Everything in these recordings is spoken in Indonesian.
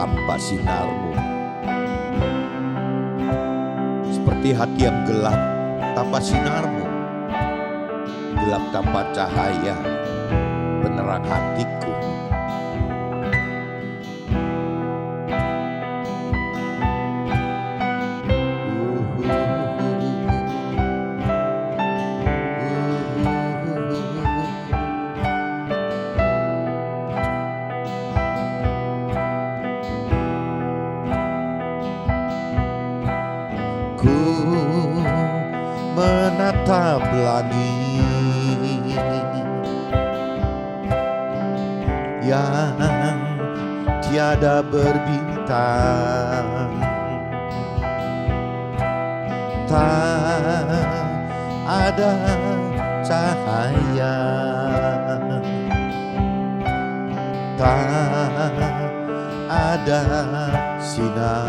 tanpa sinarmu. Seperti hati yang gelap tanpa sinarmu, gelap tanpa cahaya penerang hatiku. Ku menatap langit yang tiada berbintang, tak ada cahaya, tak ada sinar.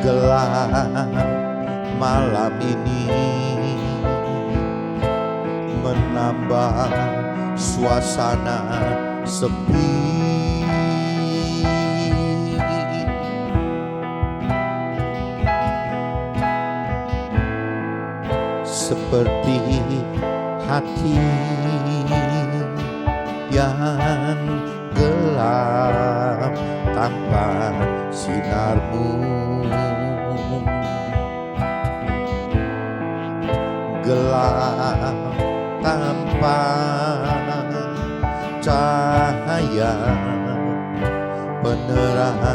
Gelap malam ini menambah suasana sepi. Seperti hati yang gelap tanpa sinarmu, gelap tanpa cahaya penerang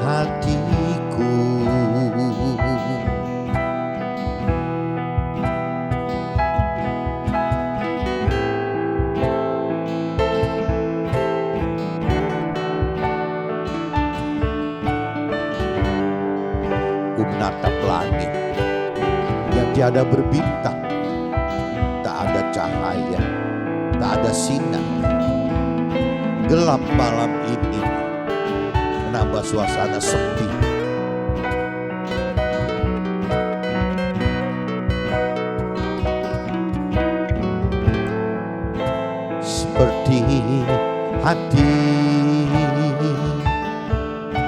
hatiku. Ku menatap langit yang tiada berbintang, tak ada cahaya, tak ada sinar. Gelap malam ini menambah suasana sepi. Seperti hati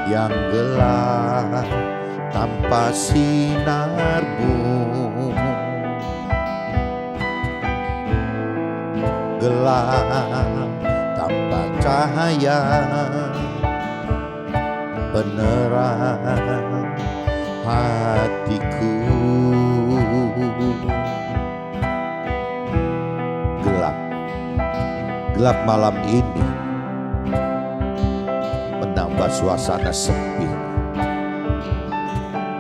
yang gelap tanpa sinarmu, gelap tanpa cahaya penerang hatiku. Gelap, gelap malam ini menambah suasana sepi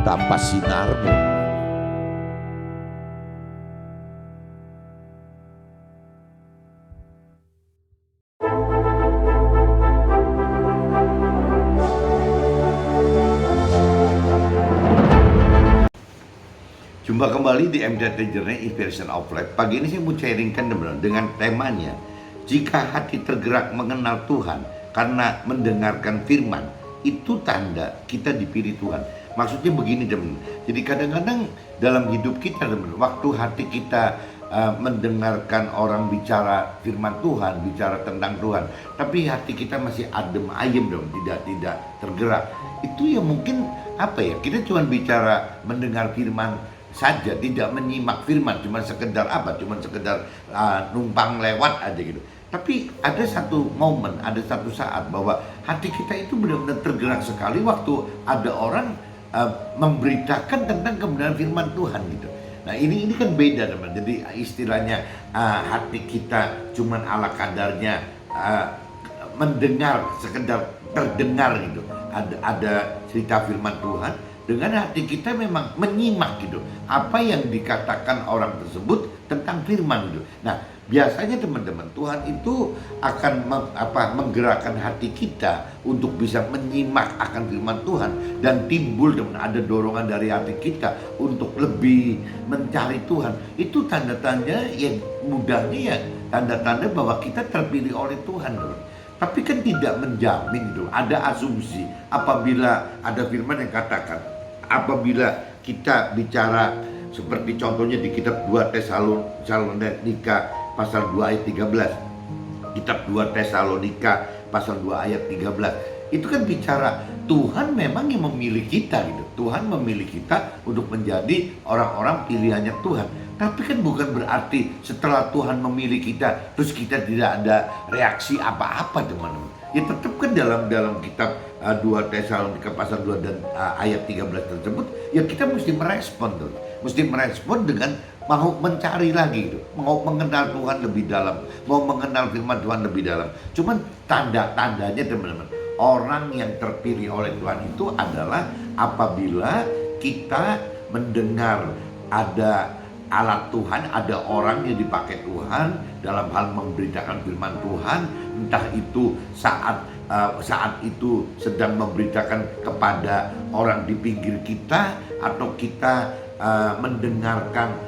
tanpa sinarmu. Jumpa kembali di MDT Journey Inspiration of Life. Pagi ini saya mau sharingkan dengan temanya, jika hati tergerak mengenal Tuhan karena mendengarkan firman, itu tanda kita dipilih Tuhan. Maksudnya begini teman-teman. Jadi kadang-kadang dalam hidup kita teman-teman, waktu hati kita mendengarkan orang bicara firman Tuhan, bicara tentang Tuhan, tapi hati kita masih adem ayem dong, tidak tergerak. Itu ya mungkin kita cuma bicara mendengar firman saja, tidak menyimak firman, cuma sekedar numpang lewat aja gitu. Tapi ada satu momen, ada satu saat bahwa hati kita itu benar-benar tergerak sekali waktu ada orang memberitakan tentang kebenaran firman Tuhan gitu. Nah ini kan beda teman. Jadi istilahnya hati kita cuman ala kadarnya mendengar, sekedar terdengar gitu. Ada cerita firman Tuhan, dengan hati kita memang menyimak gitu apa yang dikatakan orang tersebut tentang firman gitu. Nah biasanya teman-teman, Tuhan itu akan menggerakkan hati kita untuk bisa menyimak akan firman Tuhan, dan timbul ada dorongan dari hati kita untuk lebih mencari Tuhan. Itu tanda-tanda yang mudahnya ya tanda-tanda bahwa kita terpilih oleh Tuhan. Tapi kan tidak menjamin itu. Ada asumsi apabila ada firman yang katakan, apabila kita bicara Seperti contohnya di kitab 2 Tesalonika pasal 2 ayat 13. Kitab 2 Tesalonika pasal 2 ayat 13. Itu kan bicara Tuhan memang yang memilih kita gitu. Tuhan memilih kita untuk menjadi orang-orang pilihannya Tuhan. Tapi kan bukan berarti setelah Tuhan memilih kita terus kita tidak ada reaksi apa-apa, teman-teman. Ya tetap kan dalam kitab 2 Tesalonika pasal 2 dan ayat 13 tersebut, ya kita mesti merespon tuh. Mesti merespon dengan mau mencari lagi gitu, mau mengenal Tuhan lebih dalam, mau mengenal firman Tuhan lebih dalam. Cuman tanda-tandanya, teman-teman, orang yang terpilih oleh Tuhan itu adalah apabila kita mendengar ada alat Tuhan, ada orang yang dipakai Tuhan dalam hal memberitakan firman Tuhan, entah itu saat itu sedang memberitakan kepada orang di pinggir kita, atau kita mendengarkan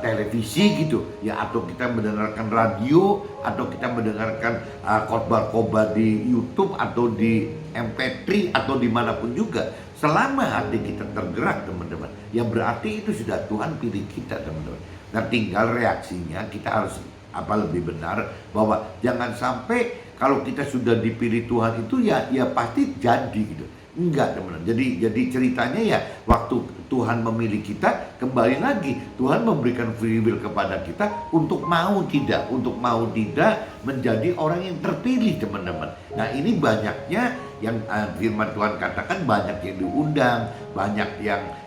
televisi gitu ya, atau kita mendengarkan radio, atau kita mendengarkan khotbah-khotbah di YouTube atau di MP3 atau dimanapun juga. Selama hati kita tergerak, teman-teman, ya berarti itu sudah Tuhan pilih kita, teman-teman. Nah, tinggal reaksinya kita harus lebih benar, bahwa jangan sampai kalau kita sudah dipilih Tuhan itu ya pasti jadi gitu. Enggak, teman-teman. Jadi ceritanya ya waktu Tuhan memilih kita, kembali lagi Tuhan memberikan free will kepada kita untuk mau tidak menjadi orang yang terpilih, teman-teman. Nah, ini banyaknya yang firman Tuhan katakan, banyak yang diundang, banyak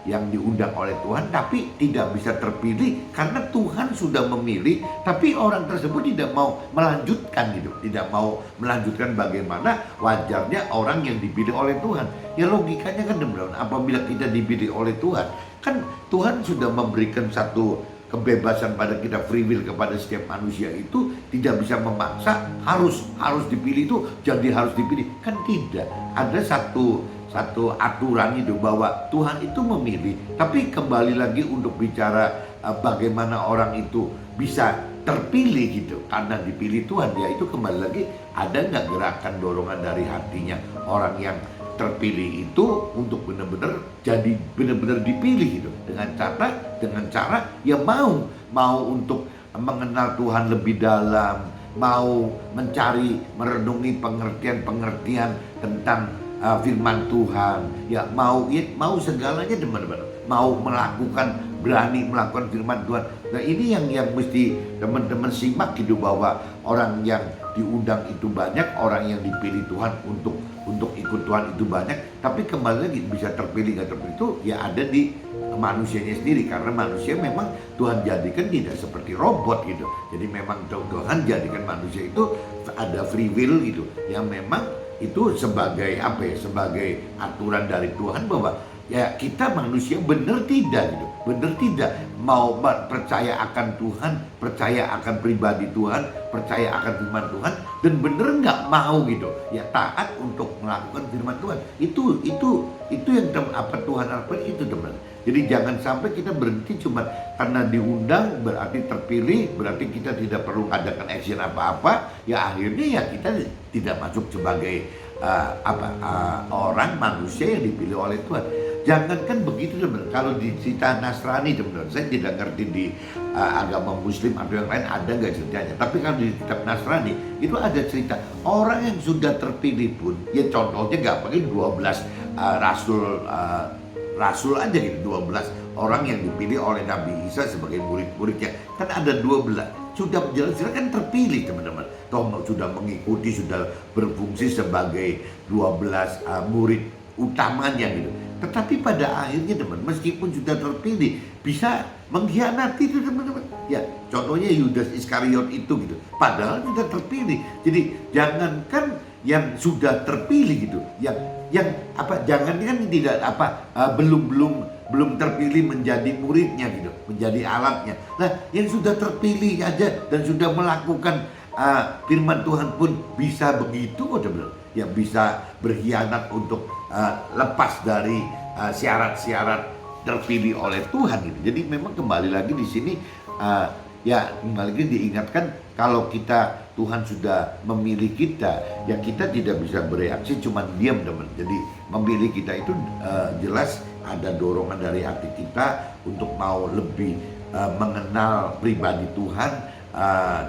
yang diundang oleh Tuhan tapi tidak bisa terpilih karena Tuhan sudah memilih, tapi orang tersebut tidak mau melanjutkan gitu, tidak mau melanjutkan. Bagaimana wajarnya orang yang dipilih oleh Tuhan? Ya logikanya kan, teman-teman, apabila kita dipilih oleh Tuhan, kan Tuhan sudah memberikan satu kebebasan pada kita, free will kepada setiap manusia itu, tidak bisa memaksa harus dipilih itu jadi harus dipilih, kan tidak. Ada satu aturan itu bahwa Tuhan itu memilih, tapi kembali lagi untuk bicara bagaimana orang itu bisa terpilih gitu karena dipilih Tuhan, ya itu kembali lagi ada nggak gerakan dorongan dari hatinya orang yang terpilih itu untuk benar-benar dipilih gitu, dengan cara ya mau untuk mengenal Tuhan lebih dalam, mau merenungi pengertian tentang firman Tuhan, ya mau segalanya, teman-teman, mau berani melakukan firman Tuhan. Nah, ini yang mesti teman-teman simak gitu, bahwa orang yang diundang itu banyak, orang yang dipilih Tuhan untuk ikut Tuhan itu banyak, tapi kembali lagi bisa terpilih nggak terpilih itu ya ada di manusianya sendiri, karena manusia memang Tuhan jadikan tidak seperti robot gitu. Jadi memang Tuhan jadikan manusia itu ada free will gitu, yang memang itu sebagai sebagai aturan dari Tuhan, bahwa ya kita manusia benar tidak mau percaya akan Tuhan, percaya akan pribadi Tuhan, percaya akan firman Tuhan, dan benar nggak mau gitu ya taat untuk melakukan firman Tuhan. Itu yang Tuhan harapkan itu, teman. Jadi jangan sampai kita berhenti cuma karena diundang berarti terpilih, berarti kita tidak perlu adakan action apa-apa, ya akhirnya ya kita tidak masuk sebagai orang manusia yang dipilih oleh Tuhan. Jangankan begitu, teman. Kalau di cerita Nasrani, teman, saya tidak ngerti di agama Muslim atau yang lain ada nggak ceritanya. Tapi kalau di kitab Nasrani itu ada cerita orang yang sudah terpilih pun, ya contohnya gampangnya 12 rasul aja gitu, 12 orang yang dipilih oleh Nabi Isa sebagai murid-muridnya. Kan ada 12 sudah jelas-jelas kan terpilih, teman-teman. Sudah mengikuti, sudah berfungsi sebagai 12 murid utamanya gitu. Tetapi pada akhirnya, teman, meskipun sudah terpilih bisa mengkhianati itu, teman-teman. Ya, contohnya Yudas Iskariot itu gitu. Padahal sudah terpilih. Jadi jangankan yang sudah terpilih gitu, jangan kan tidak belum terpilih menjadi muridnya gitu, menjadi alatnya. Nah, yang sudah terpilih aja dan sudah melakukan firman Tuhan pun bisa begitu, ya bisa berkhianat untuk lepas dari syarat-syarat terpilih oleh Tuhan gitu. Jadi memang kembali lagi di sini ya kembali lagi diingatkan kalau Tuhan sudah memilih kita, ya kita tidak bisa bereaksi cuman diam teman. Jadi memilih kita itu jelas ada dorongan dari hati kita untuk mau lebih mengenal pribadi Tuhan,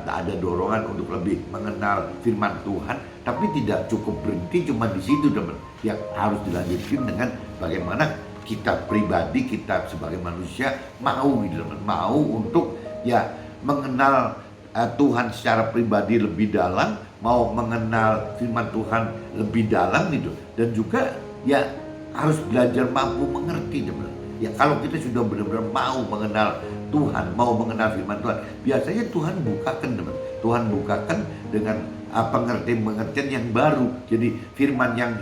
ada dorongan untuk lebih mengenal firman Tuhan, tapi tidak cukup berhenti cuma di situ teman. Yang harus dilanjutkan dengan bagaimana kita pribadi, kita sebagai manusia mau gitu teman, mau untuk ya mengenal Tuhan secara pribadi lebih dalam, mau mengenal firman Tuhan lebih dalam gitu, dan juga ya harus belajar mampu mengerti teman. Ya kalau kita sudah benar-benar mau mengenal Tuhan, mau mengenal firman Tuhan, biasanya Tuhan bukakan teman. Tuhan bukakan dengan pengertian-pengertian yang baru. Jadi firman yang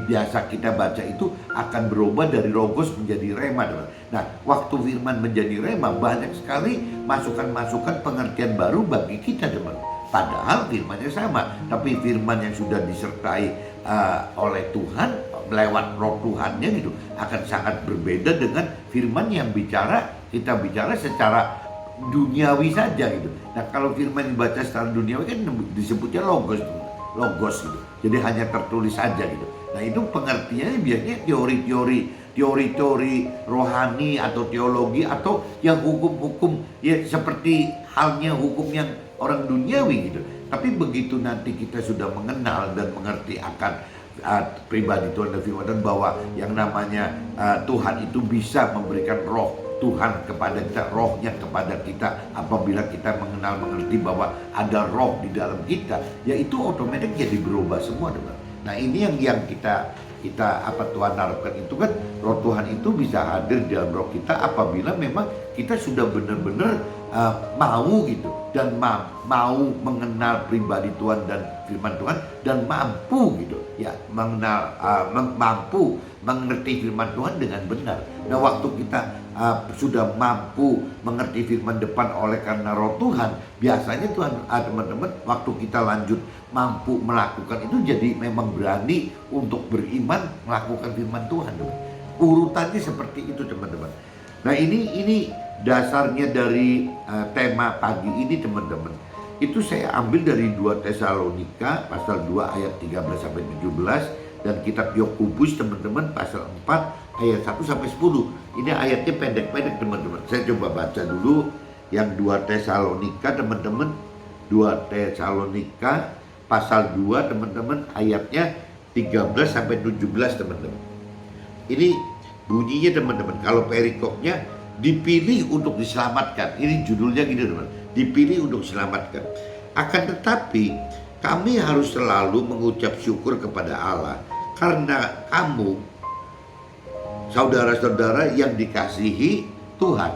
biasa kita baca itu akan berubah dari logos menjadi rema teman. Nah, waktu firman menjadi rema, banyak sekali masukan-masukan pengertian baru bagi kita teman. Padahal firmannya sama, tapi firman yang sudah disertai oleh Tuhan lewat roh Tuhannya gitu akan sangat berbeda dengan firman yang kita bicara secara duniawi saja gitu. Nah kalau firman dibaca secara duniawi kan disebutnya logos gitu. Jadi hanya tertulis saja gitu. Nah itu pengertiannya biasanya teori-teori rohani atau teologi atau yang hukum-hukum ya seperti halnya hukum yang orang duniawi gitu. Tapi begitu nanti kita sudah mengenal dan mengerti akan pribadi Tuhan dan firman Tuhan, bahwa yang namanya Tuhan itu bisa memberikan roh Tuhan kepada kita, rohnya kepada kita apabila kita mengenal mengerti bahwa ada roh di dalam kita, ya itu otomatis jadi berubah semua teman. Nah ini yang kita Tuhan harapkan itu kan roh Tuhan itu bisa hadir di dalam roh kita apabila memang kita sudah benar-benar mau gitu dan mau mengenal pribadi Tuhan dan firman Tuhan dan mampu gitu ya mengenal mampu mengerti firman Tuhan dengan benar. Nah waktu kita sudah mampu mengerti firman depan oleh karena roh Tuhan, biasanya Tuhan teman-teman waktu kita lanjut mampu melakukan itu jadi memang berani untuk beriman melakukan firman Tuhan teman. Urutannya seperti itu teman-teman. Nah ini dasarnya dari tema pagi ini teman-teman. Itu saya ambil dari 2 Tesalonika pasal 2 ayat 13 sampai 17 dan kitab Yakobus teman-teman pasal 4 ayat 1 sampai 10. Ini ayatnya pendek-pendek teman-teman. Saya coba baca dulu yang 2 Tesalonika teman-teman. 2 Tesalonika pasal 2 teman-teman ayatnya 13 sampai 17 teman-teman. Ini bunyinya teman-teman, kalau perikopnya dipilih untuk diselamatkan. Ini judulnya gitu teman, dipilih untuk diselamatkan. Akan tetapi kami harus selalu mengucap syukur kepada Allah karena kamu saudara-saudara yang dikasihi Tuhan.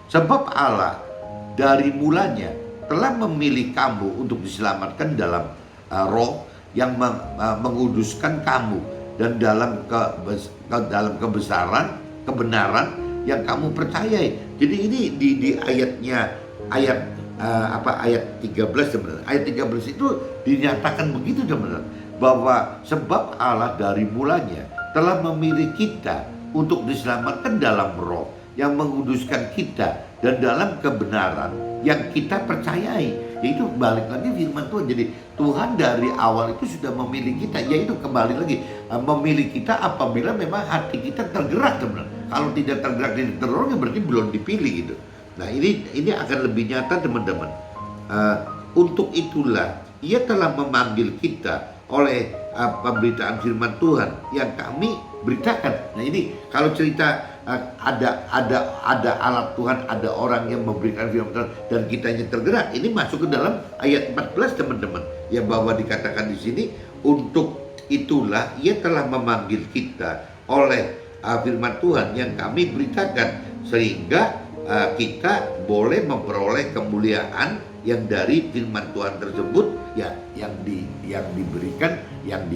Sebab Allah dari mulanya telah memilih kamu untuk diselamatkan dalam roh yang menguduskan kamu dan dalam kebenaran yang kamu percayai. Jadi ini di ayatnya ayat 13 sebenarnya. Ayat 13 itu dinyatakan begitu teman-teman, bahwa sebab Allah dari mulanya telah memilih kita untuk diselamatkan dalam roh yang menguduskan kita dan dalam kebenaran yang kita percayai. Yaitu balik lagi firman Tuhan. Jadi Tuhan dari awal itu sudah memilih kita, yaitu kembali lagi memilih kita apabila memang hati kita tergerak teman. Kalau tidak tergerak dan terdorong berarti belum dipilih gitu. Nah ini akan lebih nyata teman-teman. Untuk itulah Ia telah memanggil kita oleh pemberitaan firman Tuhan yang kami beritakan. Nah ini kalau cerita ada alat Tuhan, ada orang yang memberikan firman Tuhan dan kitanya tergerak, ini masuk ke dalam ayat 14 teman-teman, yang bahwa dikatakan di sini, untuk itulah Ia telah memanggil kita oleh firman Tuhan yang kami beritakan, sehingga kita boleh memperoleh kemuliaan yang dari firman Tuhan tersebut, ya yang diberikan, yang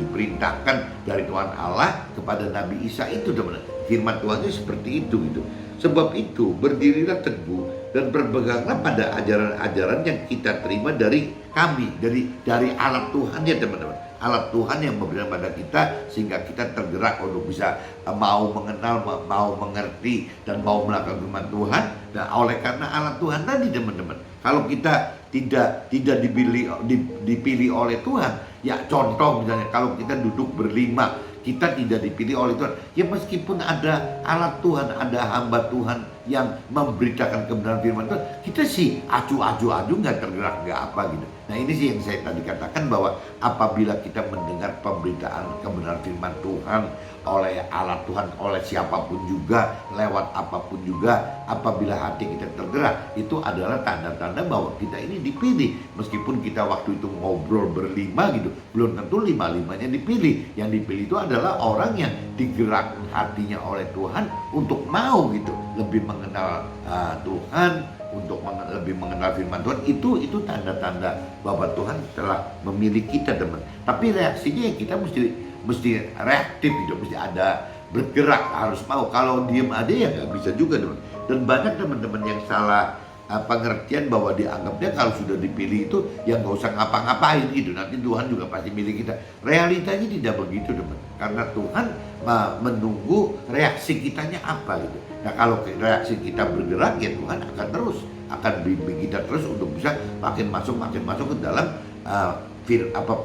diperintahkan dari Tuhan Allah kepada Nabi Isa itu teman-teman. Firman Tuhannya seperti itu gitu. Sebab itu berdirilah teguh dan berpeganglah pada ajaran-ajaran yang kita terima dari kami, dari alat Tuhan ya teman-teman. alat Tuhan yang memberikan pada kita sehingga kita tergerak untuk bisa mau mengenal, mau mengerti dan mau melakukan firman Tuhan. Dan oleh karena alat Tuhan tadi teman-teman, kalau kita tidak dipilih oleh Tuhan, ya contoh misalnya kalau kita duduk berlima, kita tidak dipilih oleh Tuhan, ya meskipun ada alat Tuhan, ada hamba Tuhan yang memberitakan kebenaran firman Tuhan, kita sih acu nggak tergerak, nggak apa gitu. Nah ini sih yang saya tadi katakan, bahwa apabila kita mendengar pemberitaan kebenaran firman Tuhan oleh alat Tuhan, oleh siapapun juga, lewat apapun juga, apabila hati kita tergerak, itu adalah tanda-tanda bahwa kita ini dipilih. Meskipun kita waktu itu ngobrol berlima gitu, belum tentu lima-limanya dipilih. Yang dipilih itu adalah orang yang digerakkan hatinya oleh Tuhan untuk mau gitu lebih mengenal Tuhan, untuk lebih mengenal firman Tuhan. Itu tanda-tanda bahwa Tuhan telah memilih kita, teman. Tapi reaksinya ya kita mesti reaktif gitu, mesti ada bergerak, harus mau. Kalau diem aja ya nggak bisa juga, teman. Dan banyak teman-teman yang salah pengertian bahwa dianggapnya kalau sudah dipilih itu ya nggak usah ngapa-ngapain gitu, nanti Tuhan juga pasti milih kita. Realitanya tidak begitu, teman. Karena Tuhan menunggu reaksi kitanya apa gitu. Nah kalau reaksi kita bergerak, ya Tuhan akan bimbing kita terus untuk bisa makin masuk ke dalam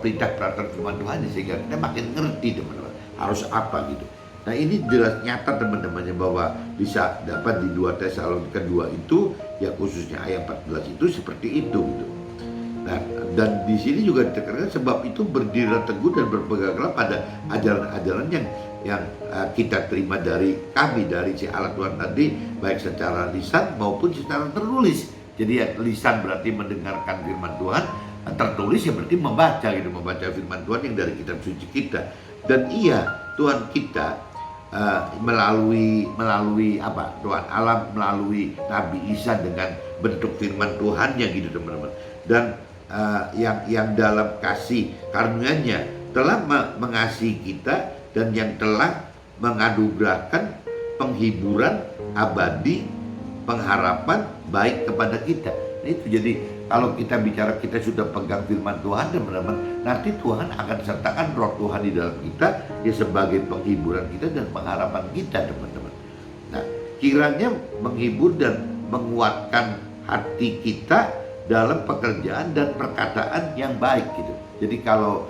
perintah peraturan firman Tuhan, sehingga kita makin ngerti, teman-teman, harus apa gitu. Nah ini jelas nyata teman-temannya, bahwa bisa dapat di 2 Tesalonika 2 itu, ya khususnya ayat 14 itu seperti itu gitu. Nah, dan di sini juga ditekankan, sebab itu berdirilah teguh dan berpeganglah pada ajaran-ajaran yang kita terima dari kami, dari si alat Tuhan tadi, baik secara lisan maupun secara tertulis. Jadi ya, lisan berarti mendengarkan firman Tuhan, tertulis ya berarti membaca firman Tuhan yang dari kitab suci kita. Dan iya, Tuhan kita melalui apa, Tuhan Allah melalui Nabi Isa dengan bentuk firman Tuhannya gitu, teman-teman. Dan yang dalam kasih karunia-Nya telah mengasihi kita, dan yang telah menganugerahkan penghiburan abadi, pengharapan baik kepada kita. Nah, itu jadi kalau kita bicara kita sudah pegang firman Tuhan, teman-teman, nanti Tuhan akan sertakan roh Tuhan di dalam kita, ya sebagai penghiburan kita dan pengharapan kita, teman-teman. Nah, kiranya menghibur dan menguatkan hati kita dalam pekerjaan dan perkataan yang baik gitu. Jadi kalau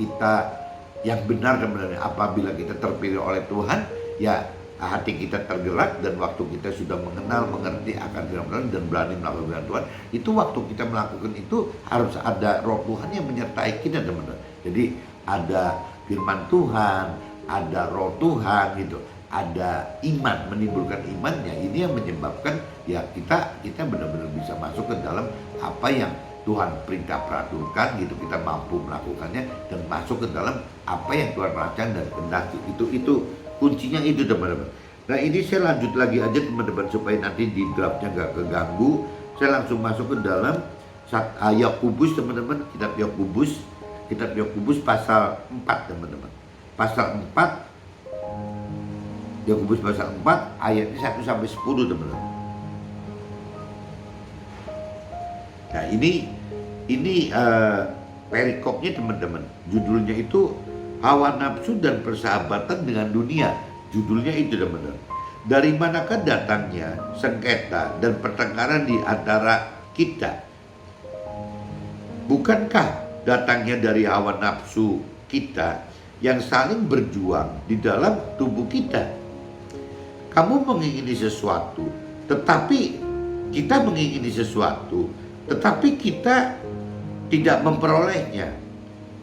kita yang benar, teman-teman, apabila kita terpilih oleh Tuhan, ya hati kita tergerak, dan waktu kita sudah mengenal, mengerti akan firman Tuhan dan berani melakukan firman Tuhan, itu waktu kita melakukan itu harus ada roh Tuhan yang menyertai kita, teman-teman. Jadi ada firman Tuhan, ada roh Tuhan gitu, ada iman, menimbulkan imannya. Ini yang menyebabkan ya kita benar-benar bisa masuk ke dalam apa yang Tuhan perintah peraturkan gitu, kita mampu melakukannya dan masuk ke dalam apa yang Tuhan rancang dan kehendaki. Itu kuncinya itu, teman-teman. Nah ini saya lanjut lagi aja, teman-teman, supaya nanti di draftnya nggak keganggu. Saya langsung masuk ke dalam Yakobus, teman-teman, kitab Yakobus pasal 4, teman-teman. Pasal 4, Yakobus pasal 4 ayatnya 1 sampai 10, teman-teman. Nah ini perikopnya, teman-teman. Judulnya itu hawa nafsu dan persahabatan dengan dunia. Judulnya itu, teman-teman. Dari manakah datangnya sengketa dan pertengkaran di antara kita? Bukankah datangnya dari hawa nafsu kita yang saling berjuang di dalam tubuh kita? Kamu mengingini sesuatu, tetapi kita mengingini sesuatu, tetapi kita tidak memperolehnya.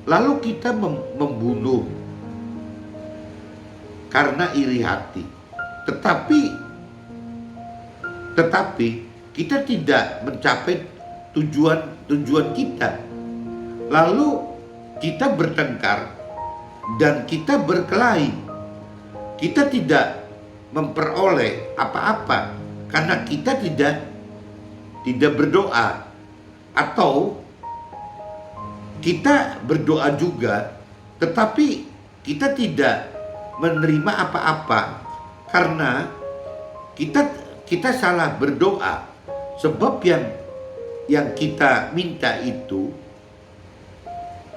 Lalu kita membunuh karena iri hati. Tetapi kita tidak mencapai tujuan kita. Lalu kita bertengkar dan kita berkelahi. Kita tidak memperoleh apa-apa karena kita tidak berdoa. Atau kita berdoa juga, tetapi kita tidak menerima apa-apa karena kita salah berdoa. Sebab yang kita minta itu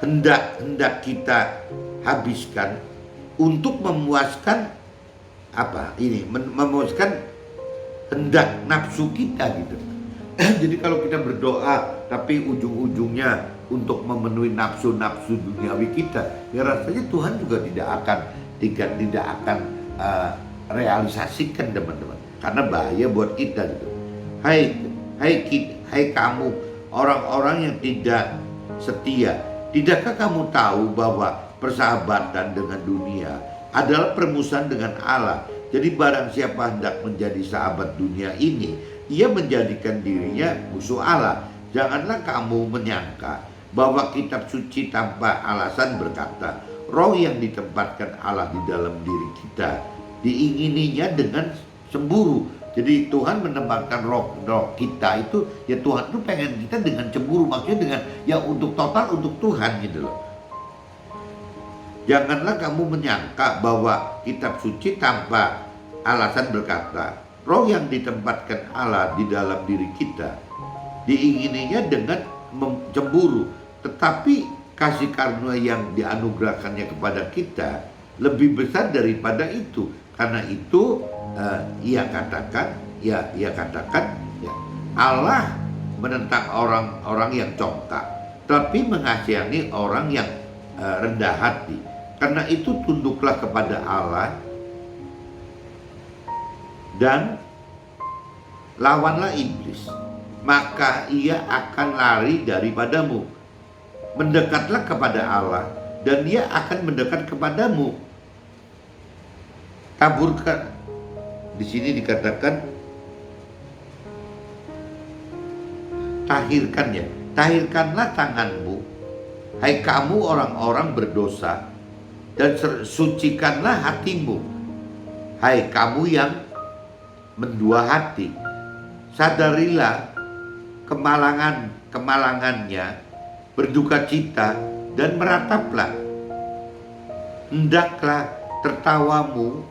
hendak kita habiskan untuk memuaskan memuaskan hendak nafsu kita gitu. Jadi kalau kita berdoa tapi ujung-ujungnya untuk memenuhi nafsu-nafsu duniawi kita, ya rasanya Tuhan juga tidak akan realisasikan, teman-teman. Karena bahaya buat kita gitu. Hai kamu orang-orang yang tidak setia, tidakkah kamu tahu bahwa persahabatan dengan dunia adalah permusuhan dengan Allah? Jadi barang siapa hendak menjadi sahabat dunia ini, ia menjadikan dirinya musuh Allah. Janganlah kamu menyangka bahwa kitab suci tanpa alasan berkata, roh yang ditempatkan Allah di dalam diri kita diingininya dengan cemburu. Jadi Tuhan menempatkan roh kita itu, ya Tuhan itu pengen kita dengan cemburu, maksudnya dengan ya untuk total untuk Tuhan gitu loh. Janganlah kamu menyangka bahwa kitab suci tanpa alasan berkata, roh yang ditempatkan Allah di dalam diri kita diingininya dengan cemburu. Tetapi kasih karunia yang dianugerahkannya kepada kita lebih besar daripada itu. Karena itu ia katakan Allah menentang orang-orang yang congkak, tapi mengasihani orang yang rendah hati. Karena itu tunduklah kepada Allah dan lawanlah iblis, maka ia akan lari daripadamu. Mendekatlah kepada Allah dan dia akan mendekat kepadamu. Taburkan, di sini dikatakan tahirkanlah tanganmu, hai kamu orang-orang berdosa, dan sucikanlah hatimu, hai kamu yang mendua hati. Sadarilah kemalangannya, berduka cita dan merataplah. Hendaklah tertawamu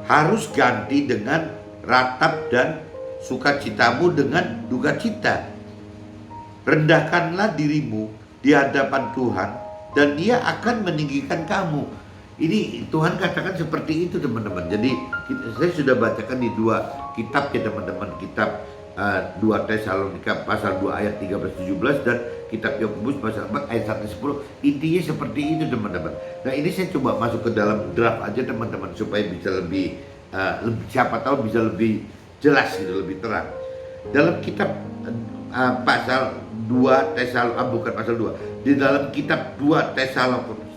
harus ganti dengan ratap dan sukacitamu dengan duka cita. Rendahkanlah dirimu di hadapan Tuhan dan dia akan meninggikan kamu. Ini Tuhan katakan seperti itu, teman-teman. Jadi saya sudah bacakan di 2 kitab ya teman-teman. Kitab 2 Tesalonika pasal 2 ayat 13-17 dan kitab Yakobus pasal 4 ayat 1-10. Intinya seperti itu, teman-teman. Nah, ini saya coba masuk ke dalam draft aja, teman-teman, supaya bisa lebih siapa tahu bisa lebih jelas gitu, lebih terang. Dalam kitab pasal 2 di dalam kitab 2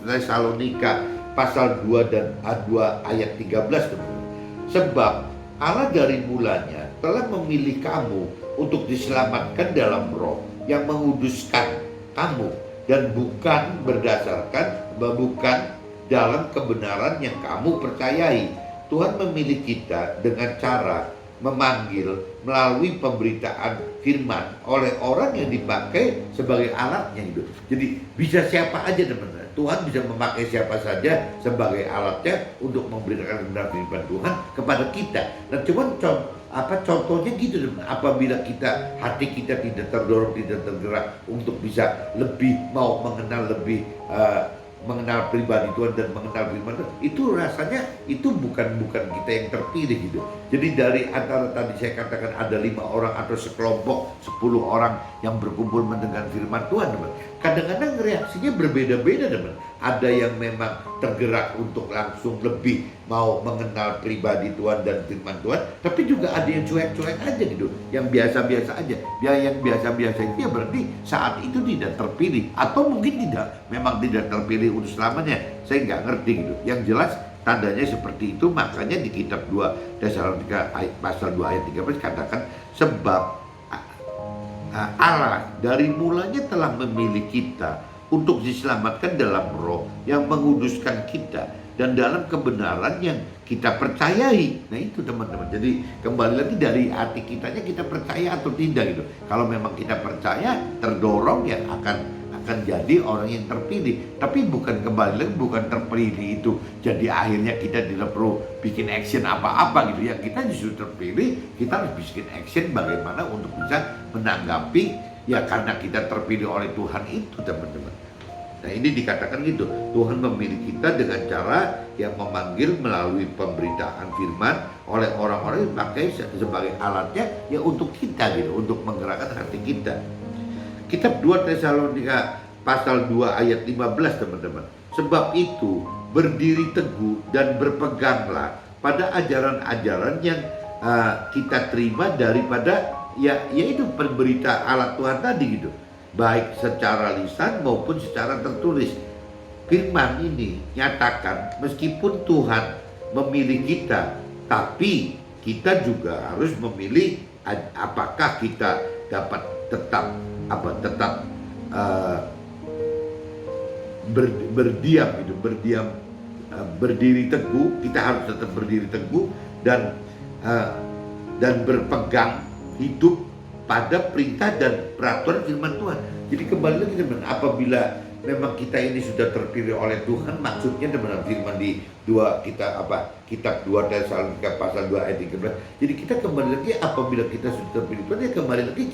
Tesalonika pasal 2 dan 2 ayat 13, teman-teman. Sebab Allah dari mulanya telah memilih kamu untuk diselamatkan dalam roh yang menguduskan kamu, dan bukan dalam kebenaran yang kamu percayai. Tuhan memilih kita dengan cara memanggil melalui pemberitaan firman oleh orang yang dipakai sebagai alatnya itu. Jadi bisa siapa aja, teman-teman. Tuhan bisa memakai siapa saja sebagai alatnya untuk memberitakan kebenaran firman Tuhan kepada kita. Dan cuman contohnya gitu, teman. Apabila hati kita tidak terdorong, tidak tergerak untuk bisa lebih mau mengenal pribadi Tuhan dan mengenal firman Tuhan, itu rasanya itu bukan kita yang terpilih gitu. Jadi dari antara tadi saya katakan ada 5 orang atau sekelompok 10 orang yang berkumpul mendengar firman Tuhan, teman. Kadang-kadang reaksinya berbeda-beda, teman. Ada yang memang tergerak untuk langsung lebih mau mengenal pribadi Tuhan dan firman Tuhan, tapi juga ada yang cuek-cuek aja gitu, yang biasa-biasa aja. Yang biasa-biasa itu ya berarti saat itu tidak terpilih, atau mungkin memang tidak terpilih untuk selamanya. Saya nggak ngerti gitu. Yang jelas tandanya seperti itu. Makanya di kitab 2 Tesalonika pasal 2 ayat 13 katakan, sebab Allah dari mulanya telah memilih kita untuk diselamatkan dalam roh yang menguduskan kita dan dalam kebenaran yang kita percayai. Nah itu, teman-teman. Jadi kembali lagi dari hati kitanya, kita percaya atau tidak gitu. Kalau memang kita percaya, terdorong ya akan jadi orang yang terpilih. Tapi bukan terpilih itu jadi akhirnya kita tidak perlu bikin action apa-apa gitu ya. Kita justru terpilih, kita harus bikin action bagaimana untuk bisa menanggapi ya, karena kita terpilih oleh Tuhan itu, teman-teman. Nah ini dikatakan gitu, Tuhan memilih kita dengan cara yang memanggil melalui pemberitaan firman oleh orang-orang yang pakai sebagai alatnya ya untuk kita gitu, untuk menggerakkan hati kita. Kitab 2 Tesalonika pasal 2 ayat 15 teman-teman. Sebab itu berdiri teguh dan berpeganglah pada ajaran-ajaran yang kita terima daripada yaitu pemberita alat Tuhan tadi gitu, baik secara lisan maupun secara tertulis. Firman ini nyatakan meskipun Tuhan memilih kita, tapi kita juga harus memilih apakah kita dapat tetap berdiam gitu, berdiri teguh. Kita harus tetap berdiri teguh dan berpegang hidup pada perintah dan peraturan firman Tuhan. Jadi kembali lagi teman, apabila memang kita ini sudah terpilih oleh Tuhan, maksudnya teman, firman di kitab 2 Tesalonika pasal 2 ayat 13. Jadi kita kembali lagi, apabila kita sudah terpilih Tuhan, ya kembali lagi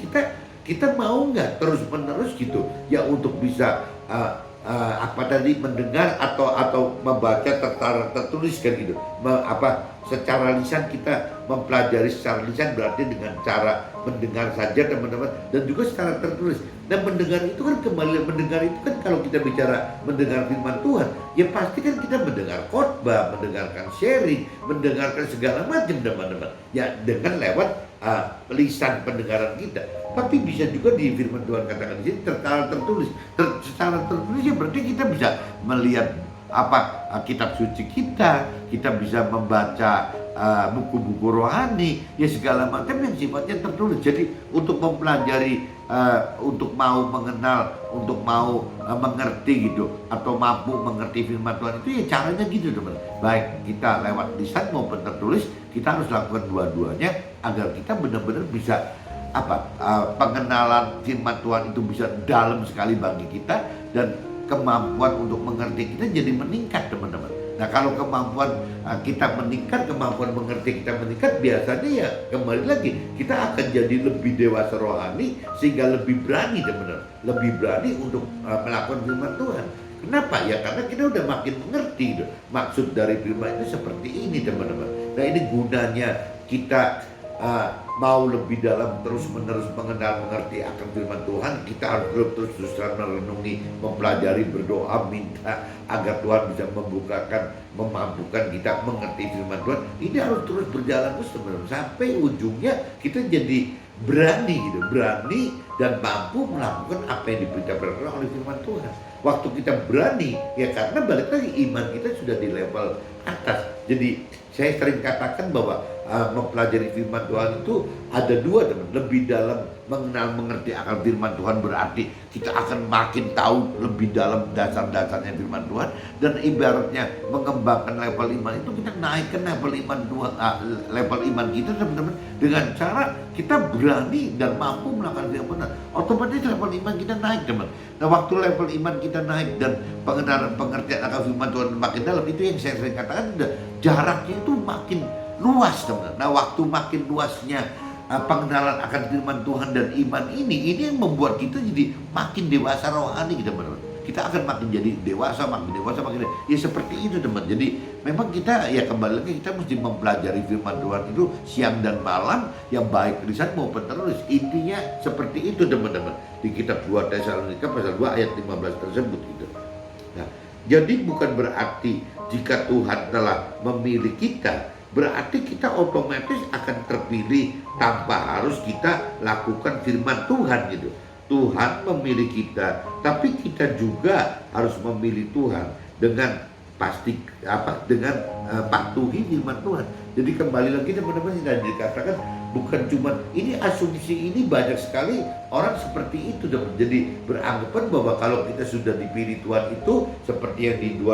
kita mau nggak terus menerus gitu ya untuk bisa mendengar atau membaca tertulis kan gitu. Secara lisan kita mempelajari secara lisan berarti dengan cara mendengar saja teman-teman, dan juga secara tertulis. Dan mendengar itu kan kalau kita bicara mendengar firman Tuhan, ya pasti kan kita mendengar khotbah, mendengarkan sharing, mendengarkan segala macam teman-teman. Ya dengan lewat lisan pendengaran kita. Tapi bisa juga di firman Tuhan katakan di sini secara tertulis. Secara tertulis ya berarti kita bisa melihat kitab suci kita bisa membaca buku-buku rohani, ya segala macam yang sifatnya tertulis. Jadi untuk mempelajari, untuk mau mengenal, untuk mau mengerti gitu, atau mampu mengerti firman Tuhan itu ya caranya gitu teman. Baik kita lewat lisan maupun tertulis, kita harus lakukan dua-duanya agar kita benar-benar bisa pengenalan firman Tuhan itu bisa dalam sekali bagi kita, dan kemampuan untuk mengerti kita jadi meningkat teman-teman. Nah kalau kemampuan kita meningkat, kemampuan mengerti kita meningkat, biasanya ya kembali lagi kita akan jadi lebih dewasa rohani, sehingga lebih berani teman-teman, lebih berani untuk melakukan firman Tuhan. Kenapa? Ya karena kita udah makin mengerti maksud dari firman itu seperti ini teman-teman. Nah ini gunanya kita mau lebih dalam terus-menerus mengenal, mengerti akan firman Tuhan. Kita harus terus-terusan merenungi, mempelajari, berdoa, minta agar Tuhan bisa memampukan kita mengerti firman Tuhan. Ini harus terus berjalan terus teman-teman, sampai ujungnya kita jadi berani dan mampu melakukan apa yang diberitakan oleh firman Tuhan. Waktu kita berani, ya karena balik lagi iman kita sudah di level atas. Jadi saya sering katakan bahwa mempelajari firman Tuhan itu ada dua teman. Lebih dalam mengenal, mengerti akan firman Tuhan berarti kita akan makin tahu lebih dalam dasar-dasarnya firman Tuhan. Dan ibaratnya mengembangkan level iman itu, kita naikkan level iman kita teman-teman, dengan cara kita berani dan mampu melakukan yang benar. Otomatis level iman kita naik teman. Nah waktu level iman kita naik dan pengenalan, pengertian akan firman Tuhan makin dalam, itu yang saya sering katakan, jaraknya itu makin luas teman. Nah waktu makin luasnya pengenalan akan firman Tuhan dan iman ini yang membuat kita jadi makin dewasa rohani teman. Kita akan makin jadi dewasa, ya seperti itu teman. Jadi memang kita ya kembali lagi, kita mesti mempelajari firman Tuhan itu siang dan malam, yang baik lisan maupun tertulis. Intinya seperti itu teman-teman, di kitab 2 Tesalonika pasal 2 ayat 15 tersebut gitu. Nah, jadi bukan berarti jika Tuhan telah memilih kita, berarti kita otomatis akan terpilih tanpa harus kita lakukan firman Tuhan gitu. Tuhan memilih kita, tapi kita juga harus memilih Tuhan dengan patuhi firman Tuhan. Jadi kembali lagi teman-teman, yang dikatakan bukan cuma ini, asumsi ini banyak sekali orang seperti itu teman. Jadi beranggapan bahwa kalau kita sudah dipilih Tuhan itu seperti yang di 2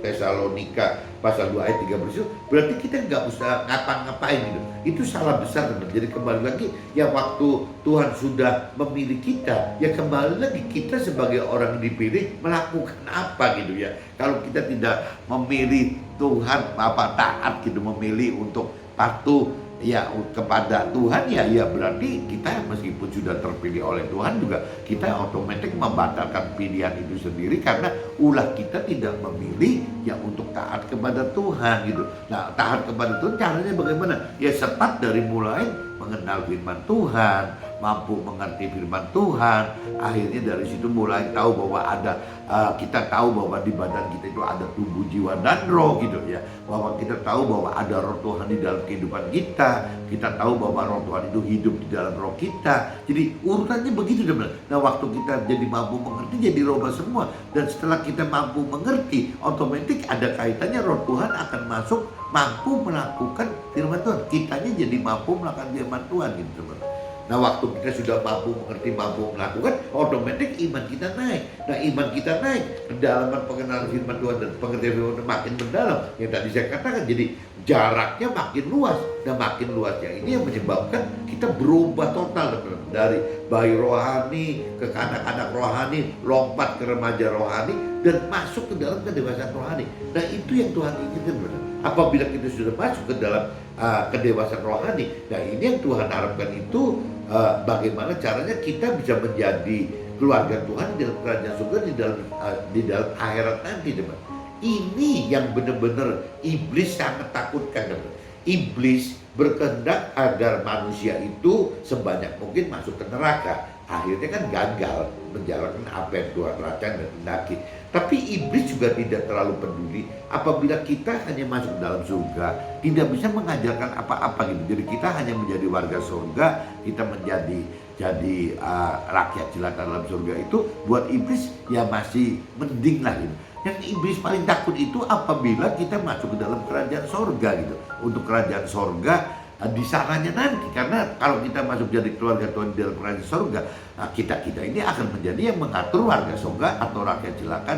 Tesalonika pasal 2 ayat 13 itu, berarti kita nggak usah ngapa-ngapain gitu. Itu salah besar teman. Jadi kembali lagi, ya waktu Tuhan sudah memilih kita, ya kembali lagi kita sebagai orang yang dipilih melakukan apa gitu ya. Kalau kita tidak memilih Tuhan taat gitu, memilih untuk patuh, ya kepada Tuhan, ya berarti kita meskipun sudah terpilih oleh Tuhan juga kita otomatis membatalkan pilihan itu sendiri karena ulah kita tidak memilih ya untuk taat kepada Tuhan gitu. Nah, taat kepada Tuhan caranya bagaimana? Ya start dari mulai mengenal firman Tuhan, mampu mengerti firman Tuhan, akhirnya dari situ mulai tahu bahwa ada kita tahu bahwa di badan kita itu ada tubuh, jiwa dan roh gitu ya, bahwa kita tahu bahwa ada roh Tuhan di dalam kehidupan kita tahu bahwa roh Tuhan itu hidup di dalam roh kita. Jadi urutannya begitu teman. Nah, waktu kita jadi mampu mengerti jadi roba semua, dan setelah kita mampu mengerti otomatis ada kaitannya roh Tuhan akan masuk, mampu melakukan firman Tuhan, kitanya jadi mampu melakukan firman Tuhan gitu teman. Nah, waktu kita sudah mampu mengerti, mampu melakukan, otomatis iman kita naik. Nah, iman kita naik, kedalaman pengenalan firman Tuhan dan pengertian firman Tuhan makin mendalam. Yang tadi saya katakan, jadi jaraknya makin luas. Dan makin luasnya ini yang menyebabkan kita berubah total teman-teman. Dari bayi rohani ke anak-anak rohani, lompat ke remaja rohani, dan masuk ke dalam kedewasaan rohani. Nah, itu yang Tuhan inginkan teman-teman. Apabila kita sudah masuk ke dalam kedewasaan rohani, nah ini yang Tuhan harapkan itu bagaimana caranya kita bisa menjadi keluarga Tuhan di dalam kerajaan surga, di dalam akhirat nanti teman. Ini yang benar-benar iblis sangat takutkan teman. Iblis berkehendak agar manusia itu sebanyak mungkin masuk ke neraka. Akhirnya kan gagal menjalankan apa yang Tuhan rancang dan kehendaki. Tapi iblis juga tidak terlalu peduli apabila kita hanya masuk dalam surga, tidak bisa mengajarkan apa-apa gitu. Jadi kita hanya menjadi warga surga, kita menjadi rakyat jelata dalam surga, itu buat iblis ya masih mending lah gitu. Yang iblis paling takut itu apabila kita masuk ke dalam kerajaan surga gitu. Untuk kerajaan surga di sananya nanti, karena kalau kita masuk jadi keluarga Tuhan di dalam kerajaan surga, kita ini akan menjadi yang mengatur warga surga atau rakyat jelata,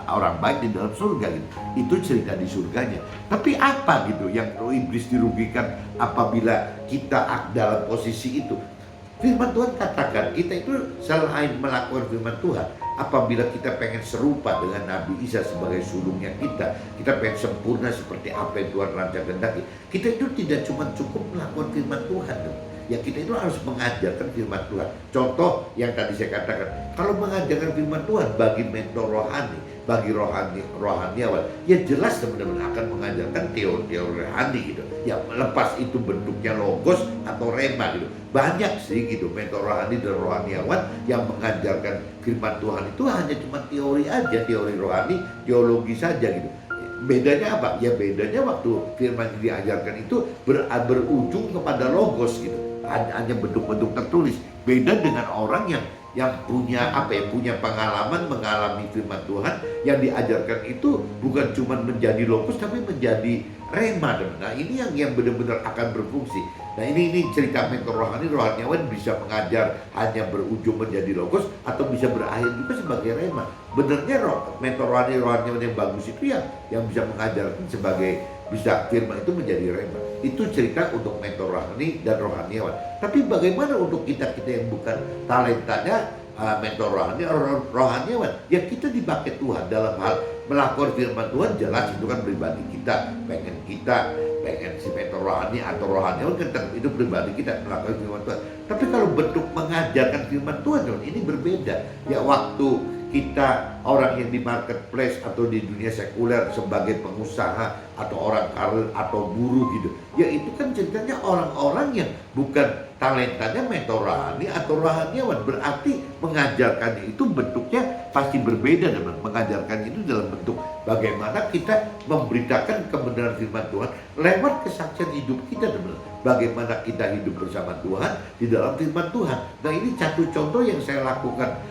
orang baik di dalam surga gitu. Itu cerita di surganya. Tapi apa gitu yang iblis dirugikan apabila kita dalam posisi itu? Firman Tuhan katakan kita itu selain melakukan firman Tuhan, apabila kita pengen serupa dengan Nabi Isa sebagai sulungnya kita pengen sempurna seperti apa yang Tuhan rancang kehendaki, kita itu tidak cuma cukup melakukan firman Tuhan dong. Ya, kita itu harus mengajarkan firman Tuhan. Contoh yang tadi saya katakan, kalau mengajarkan firman Tuhan bagi mentor rohani, bagi rohaniawan, ya jelas teman-teman akan mengajarkan teori-teori rohani gitu. Ya, lepas itu bentuknya logos atau rema gitu. Banyak sih gitu mentor rohani dan rohaniawan yang mengajarkan firman Tuhan itu hanya cuma teori aja, teori rohani, teologi saja gitu. Bedanya apa? Ya bedanya waktu firman yang diajarkan itu berujung kepada logos gitu. Hanya bentuk-bentuk tertulis. Beda dengan orang yang punya punya pengalaman mengalami firman Tuhan, yang diajarkan itu bukan cuma menjadi logos tapi menjadi rema. Nah, ini yang benar-benar akan berfungsi. Nah, ini cerita mentor rohaniawan bisa mengajar hanya berujung menjadi logos atau bisa berakhir juga sebagai rema. Benarnya mentor rohaniawan yang bagus itu yang bisa mengajarkan sebagai bisa firman itu menjadi rema. Itu cerita untuk mentor rohani dan rohaniawan. Tapi bagaimana untuk kita yang bukan talentanya mentor rohaniawan? Ya kita dipakai Tuhan dalam hal melakukan firman Tuhan. Jelas itu kan pribadi kita pengen si mentor rohani atau rohaniawan kan itu pribadi kita melakukan firman Tuhan. Tapi kalau bentuk mengajarkan firman Tuhan ini berbeda. Ya, waktu kita orang yang di marketplace atau di dunia sekuler sebagai pengusaha atau orang karir atau buruh gitu, ya itu kan ceritanya orang-orang yang bukan talentanya mentor rohani atau rohaniawan. Berarti mengajarkannya itu bentuknya pasti berbeda teman. Mengajarkan itu dalam bentuk bagaimana kita memberitakan kebenaran firman Tuhan lewat kesaksian hidup kita teman. Bagaimana kita hidup bersama Tuhan di dalam firman Tuhan. Nah, ini satu contoh yang saya lakukan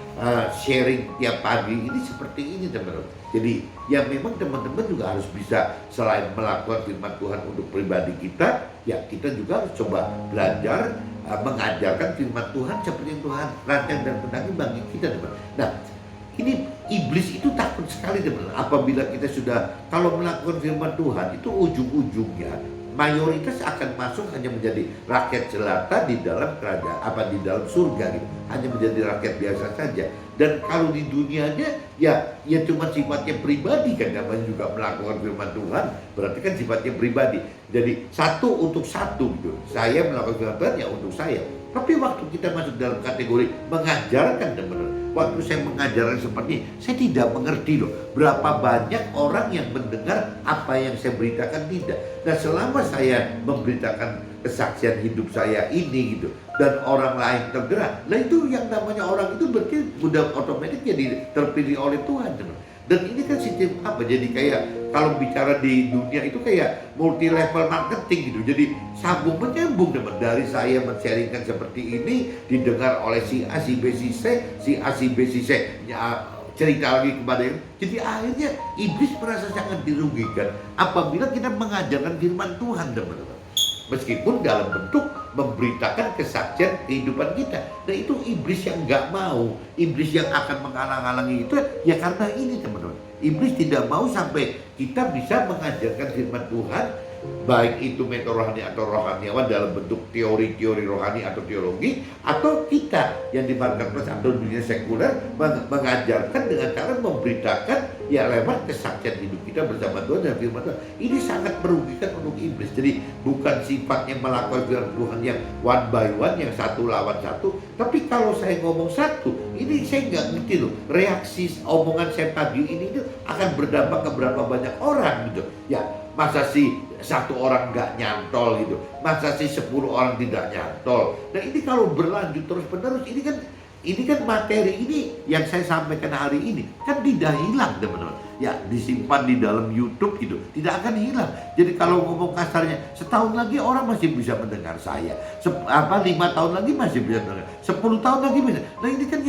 sharing tiap pagi ini seperti ini teman-teman. Jadi ya memang teman-teman juga harus bisa selain melakukan firman Tuhan untuk pribadi kita, ya kita juga harus coba belajar mengajarkan firman Tuhan seperti yang Tuhan rancang dan kehendaki bagi kita teman. Nah, ini iblis itu takut sekali teman. Apabila kita sudah kalau melakukan firman Tuhan itu ujung-ujungnya mayoritas akan masuk hanya menjadi rakyat jelata di dalam kerajaan di dalam surga gitu. Hanya menjadi rakyat biasa saja. Dan kalau di dunianya ya cuma sifatnya pribadi kan, namanya juga melakukan firman Tuhan, berarti kan sifatnya pribadi. Jadi satu untuk satu gitu. Saya melakukan firman Tuhan ya untuk saya. Tapi waktu kita masuk dalam kategori mengajarkan, teman-teman, waktu saya mengajarkan seperti ini, saya tidak mengerti loh berapa banyak orang yang mendengar apa yang saya beritakan tidak. Nah, selama saya memberitakan kesaksian hidup saya ini gitu, dan orang lain tergerak, nah itu yang namanya orang itu berarti udah otomatis jadi terpilih oleh Tuhan, teman. Dan ini kan sistem apa? Jadi kayak kalau bicara di dunia itu kayak multi level marketing gitu. Jadi sambung menyambung, teman. Dari saya men-sharingkan seperti ini didengar oleh si A, si B, si C, si A, si B, si C. Ya, cerita lagi kepada yang. Jadi akhirnya iblis merasa sangat dirugikan apabila kita mengajarkan firman Tuhan, teman-teman. Meskipun dalam bentuk memberitakan kesaksian kehidupan kita. Nah itu iblis yang nggak mau, iblis yang akan menghalang-halangi itu ya karena ini, teman-teman. Iblis tidak mau sampai kita bisa mengajarkan firman Tuhan, baik itu mentor rohani atau rohaniawan dalam bentuk teori-teori rohani atau teologi, atau kita yang di marketplace atau dunia sekuler mengajarkan dengan cara memberitakan ya lewat kesaksian hidup kita bersama Tuhan dan firman Tuhan. Ini sangat merugikan untuk iblis. Jadi bukan sifatnya melakukan firman Tuhan yang one by one, yang satu lawan satu, tapi kalau saya ngomong satu, ini saya nggak ngerti loh reaksi omongan saya pagi ini itu akan berdampak ke berapa banyak orang gitu ya. Masa sih satu orang nggak nyantol gitu, masa sih 10 orang tidak nyantol. Nah ini kalau berlanjut terus menerus, ini kan materi ini yang saya sampaikan hari ini kan tidak hilang, teman-teman. Ya disimpan di dalam YouTube gitu, tidak akan hilang. Jadi kalau ngomong kasarnya, setahun lagi orang masih bisa mendengar saya. 5 tahun lagi masih bisa mendengar. 10 tahun lagi bisa. Nah ini kan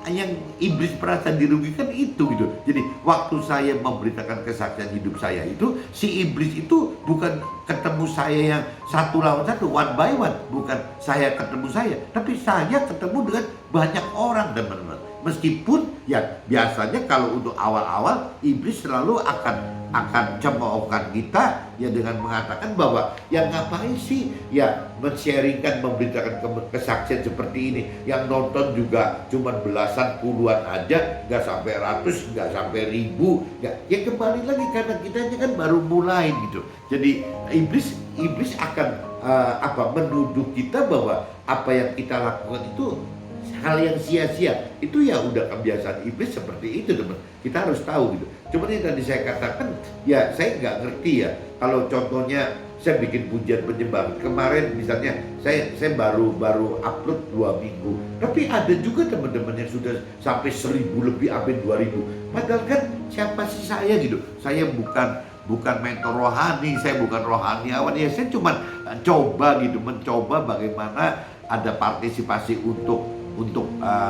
yang iblis merasa dirugikan itu gitu. Jadi waktu saya memberitakan kesaksian hidup saya itu, si iblis itu bukan ketemu saya yang satu lawan satu, one by one, bukan saya ketemu saya, tapi saya ketemu dengan banyak orang, teman-teman. Meskipun ya biasanya kalau untuk awal-awal iblis selalu akan cemoohkan kita ya dengan mengatakan bahwa yang ngapain sih ya men-sharingkan, memberitakan kesaksian seperti ini, yang nonton juga cuma belasan puluhan aja, nggak sampai ratus, nggak sampai ribu, ya kembali lagi karena kitanya kan baru mulai gitu. Jadi iblis akan menuduh kita bahwa apa yang kita lakukan itu hal yang sia-sia. Itu ya udah kebiasaan iblis seperti itu, teman. Kita harus tahu gitu. Cuma yang tadi saya katakan, ya saya nggak ngerti ya. Kalau contohnya saya bikin pujian penyembah kemarin misalnya, saya baru upload 2 minggu. Tapi ada juga teman-teman yang sudah sampai 1000 lebih, sampai 2000. Padahal kan siapa sih saya gitu? Saya bukan mentor rohani, saya bukan rohaniawan. Ya saya cuma mencoba bagaimana ada partisipasi untuk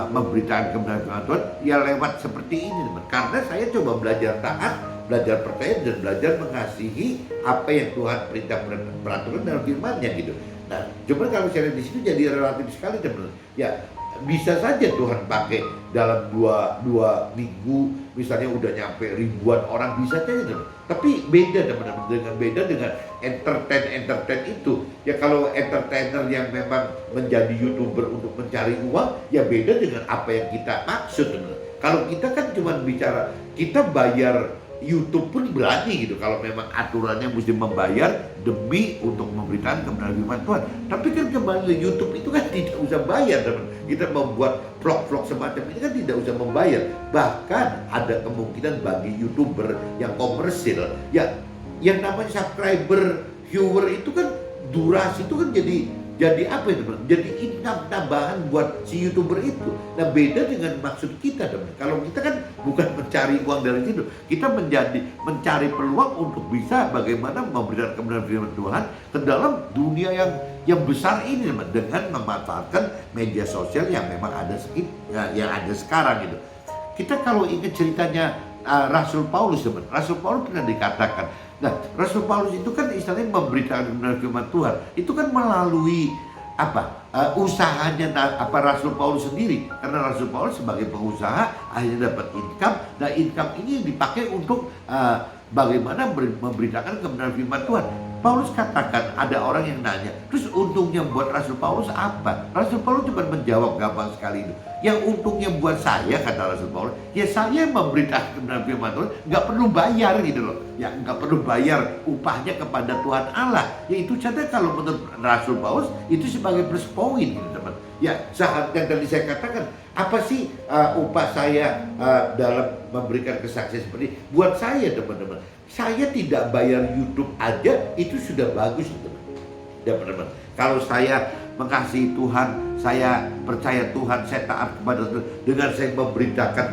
memberitakan kebenaran Tuhan ya lewat seperti ini, teman. Karena saya coba belajar taat, belajar percaya, dan belajar mengasihi apa yang Tuhan perintah peraturan dalam firman-Nya gitu. Nah, cuma kalau saya lihat di situ jadi relatif sekali, teman. Ya bisa saja Tuhan pakai dalam dua minggu misalnya udah nyampe ribuan orang, bisa saja, teman. Tapi beda, teman-teman, dengan entertain itu. Ya kalau entertainer yang memang menjadi YouTuber untuk mencari uang, ya beda dengan apa yang kita maksud, teman. Kalau kita kan cuma bicara, kita bayar YouTube pun berani gitu kalau memang aturannya mesti membayar demi untuk memberitakan kebenaran firman Tuhan. Tapi kan kembali YouTube itu kan tidak usah bayar, teman. Kita membuat vlog-vlog semacam ini kan tidak usah membayar. Bahkan ada kemungkinan bagi YouTuber yang komersil, ya yang namanya subscriber, viewer itu kan durasi itu kan jadi apa itu, teman? Jadi income tambahan buat si YouTuber itu. Nah beda dengan maksud kita, teman. Kalau kita kan bukan mencari uang dari situ, kita mencari peluang untuk bisa bagaimana memberikan kebenaran firman Tuhan ke dalam dunia yang besar ini, teman, dengan memanfaatkan media sosial yang memang ada yang ada sekarang gitu. Kita kalau ingat ceritanya Rasul Paulus, teman. Rasul Paulus pernah dikatakan, nah, Rasul Paulus itu kan istilahnya memberitakan kebenaran firman Tuhan. Itu kan melalui usahanya Rasul Paulus sendiri. Karena Rasul Paulus sebagai pengusaha akhirnya dapat income. Nah, income ini dipakai untuk bagaimana memberitakan kebenaran firman Tuhan. Paulus katakan ada orang yang nanya, terus untungnya buat Rasul Paulus apa? Rasul Paulus cuma menjawab gampang sekali itu. Yang untungnya buat saya, kata Rasul Paulus, ya saya memberitakan kebenaran firman Tuhan, nggak perlu bayar gitu loh. Ya nggak perlu bayar upahnya kepada Tuhan Allah. Ya itu saja kalau menurut Rasul Paulus itu sebagai plus point gitu teman. Ya saat yang tadi saya katakan, apa sih upah saya dalam memberikan kesaksian seperti ini? Buat saya teman-teman, saya tidak bayar YouTube aja itu sudah bagus teman-teman. Kalau saya mengasihi Tuhan, saya percaya Tuhan, saya taat kepada Tuhan, dengan saya memberitakan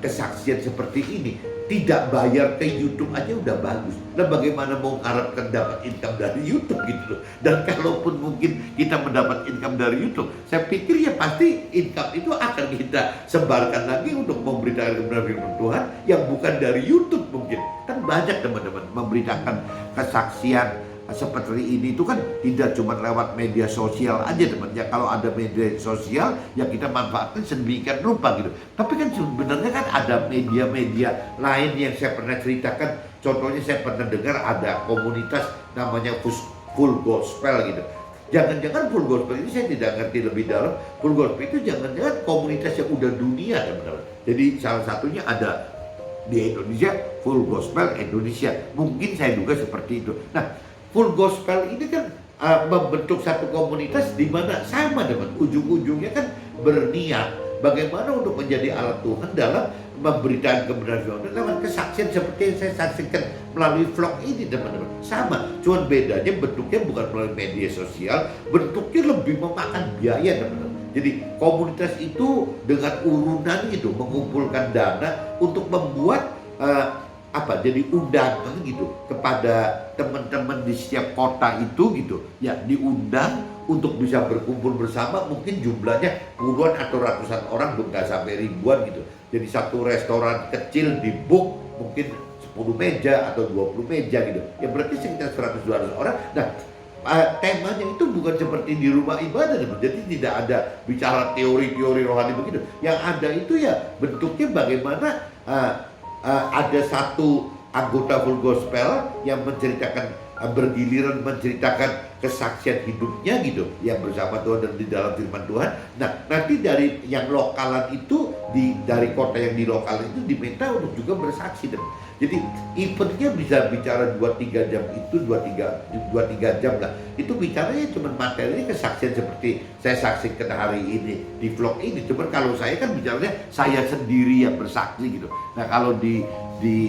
kesaksian seperti ini, tidak bayar ke YouTube aja udah bagus. Dan bagaimana mau harapkan dapat income dari YouTube gitu loh. Dan kalaupun mungkin kita mendapat income dari YouTube, saya pikir ya pasti income itu akan kita sebarkan lagi untuk memberitakan kebenaran firman Tuhan yang bukan dari YouTube mungkin. Kan banyak teman-teman memberitakan kesaksian seperti ini itu kan tidak cuma lewat media sosial aja teman ya. Kalau ada media sosial ya kita manfaatkan sedemikian rupa gitu. Tapi kan sebenarnya kan ada media-media lain yang saya pernah ceritakan. Contohnya saya pernah dengar ada komunitas namanya Full Gospel gitu. Jangan-jangan Full Gospel ini saya tidak ngerti lebih dalam. Full Gospel itu jangan-jangan komunitas yang udah dunia teman-teman. Jadi salah satunya ada di Indonesia, Full Gospel Indonesia. Mungkin saya duga seperti itu. Nah, Full Gospel ini kan membentuk satu komunitas di mana sama teman, ujung-ujungnya kan berniat bagaimana untuk menjadi alat Tuhan dalam memberitakan kebenaran firman lewat kesaksian seperti yang saya saksikan melalui vlog ini teman-teman. Sama, cuman bedanya bentuknya bukan melalui media sosial, bentuknya lebih memakan biaya teman-teman. Jadi komunitas itu dengan urunan itu mengumpulkan dana untuk membuat jadi undangan gitu kepada teman-teman di setiap kota itu gitu ya, diundang untuk bisa berkumpul bersama. Mungkin jumlahnya puluhan atau ratusan orang, bukan sampai ribuan gitu. Jadi satu restoran kecil di book mungkin 10 meja atau 20 meja gitu ya, berarti sekitar 100-200 orang. Nah, temanya itu bukan seperti di rumah ibadah, jadi tidak ada bicara teori-teori rohani begitu. Yang ada itu ya bentuknya bagaimana ada satu anggota Full Gospel yang menceritakan bergiliran menceritakan kesaksian hidupnya gitu yang bersama Tuhan dan di dalam firman Tuhan. Nah, nanti dari yang lokalan itu dari kota yang di lokal itu diminta untuk juga bersaksi. Dan jadi eventnya bisa bicara 2-3 jam itu 2-3 jam lah. Itu bicaranya cuma materi kesaksian seperti saya saksikan hari ini di vlog ini. Cuma kalau saya kan bicaranya saya sendiri yang bersaksi gitu. Nah, kalau di